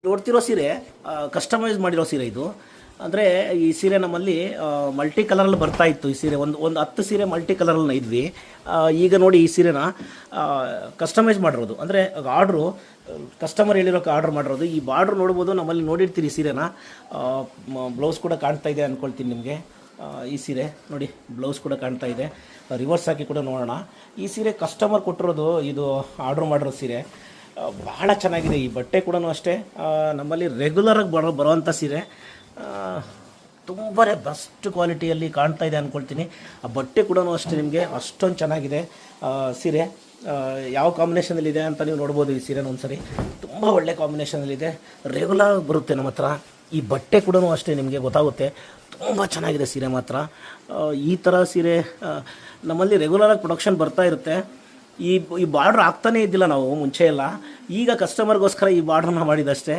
ನೋಡ್ತಿರೋ ಸೀರೆ ಕಸ್ಟಮೈಸ್ ಮಾಡಿರೋ ಸೀರೆ ಇದು. ಅಂದರೆ ಈ ಸೀರೆ ನಮ್ಮಲ್ಲಿ ಮಲ್ಟಿ ಕಲರಲ್ಲಿ ಬರ್ತಾ ಇತ್ತು. ಈ ಸೀರೆ ಒಂದು 10 ಸೀರೆ ಮಲ್ಟಿ ಕಲರಲ್ಲಿ ಇದ್ವಿ. ಈಗ ನೋಡಿ ಈ ಸೀರೆನ ಕಸ್ಟಮೈಸ್ ಮಾಡಿರೋದು, ಅಂದರೆ ಆರ್ಡ್ರು ಕಸ್ಟಮರ್ ಹೇಳಿರೋಕೆ ಆರ್ಡ್ರ್ ಮಾಡಿರೋದು. ಈ ಬಾರ್ಡ್ರ್ ನೋಡ್ಬೋದು, ನಮ್ಮಲ್ಲಿ ನೋಡಿರ್ತೀರಿ ಈ ಸೀರೆನ. ಬ್ಲೌಸ್ ಕೂಡ ಕಾಣ್ತಾ ಇದೆ ಅಂದ್ಕೊಳ್ತೀನಿ ನಿಮಗೆ. ಈ ಸೀರೆ ನೋಡಿ, ಬ್ಲೌಸ್ ಕೂಡ ಕಾಣ್ತಾ ಇದೆ. ರಿವರ್ಸ್ ಹಾಕಿ ಕೂಡ ನೋಡೋಣ. ಈ ಸೀರೆ ಕಸ್ಟಮರ್ ಕೊಟ್ಟಿರೋದು, ಇದು ಆರ್ಡ್ರ್ ಮಾಡಿರೋ ಸೀರೆ. ಭಾಳ ಚೆನ್ನಾಗಿದೆ. ಈ ಬಟ್ಟೆ ಕೂಡ ಅಷ್ಟೇ ನಮ್ಮಲ್ಲಿ ರೆಗ್ಯುಲರಾಗಿ ಬರೋವಂಥ ಸೀರೆ. ತುಂಬಾ ಬೆಸ್ಟ್ ಕ್ವಾಲಿಟಿಯಲ್ಲಿ ಕಾಣ್ತಾ ಇದೆ ಅಂದ್ಕೊಳ್ತೀನಿ. ಆ ಬಟ್ಟೆ ಕೂಡ ಅಷ್ಟೇ ನಿಮಗೆ ಅಷ್ಟೊಂದು ಚೆನ್ನಾಗಿದೆ. ಸೀರೆ ಯಾವ ಕಾಂಬಿನೇಷನಲ್ಲಿದೆ ಅಂತ ನೀವು ನೋಡ್ಬೋದು. ಈ ಸೀರೆನ ಒಂದ್ಸರಿ ತುಂಬ ಒಳ್ಳೆ ಕಾಂಬಿನೇಷನಲ್ಲಿದೆ, ರೆಗ್ಯುಲರ್ ಬರುತ್ತೆ ನಮ್ಮ ಹತ್ರ. ಈ ಬಟ್ಟೆ ಕೂಡ ಅಷ್ಟೇ ನಿಮಗೆ ಗೊತ್ತಾಗುತ್ತೆ, ತುಂಬ ಚೆನ್ನಾಗಿದೆ ಸೀರೆ ಮಾತ್ರ. ಈ ಥರ ಸೀರೆ ನಮ್ಮಲ್ಲಿ ರೆಗ್ಯುಲರಾಗಿ ಪ್ರೊಡಕ್ಷನ್ ಬರ್ತಾ ಇರುತ್ತೆ. ಈ ಬಾರ್ಡ್ರ್ ಆಗ್ತಾನೇ ಇದ್ದಿಲ್ಲ ನಾವು ಮುಂಚೆ ಎಲ್ಲ. ಈಗ ಕಸ್ಟಮರ್ಗೋಸ್ಕರ ಈ ಬಾರ್ಡ್ರನ್ನ ಮಾಡಿದಷ್ಟೇ.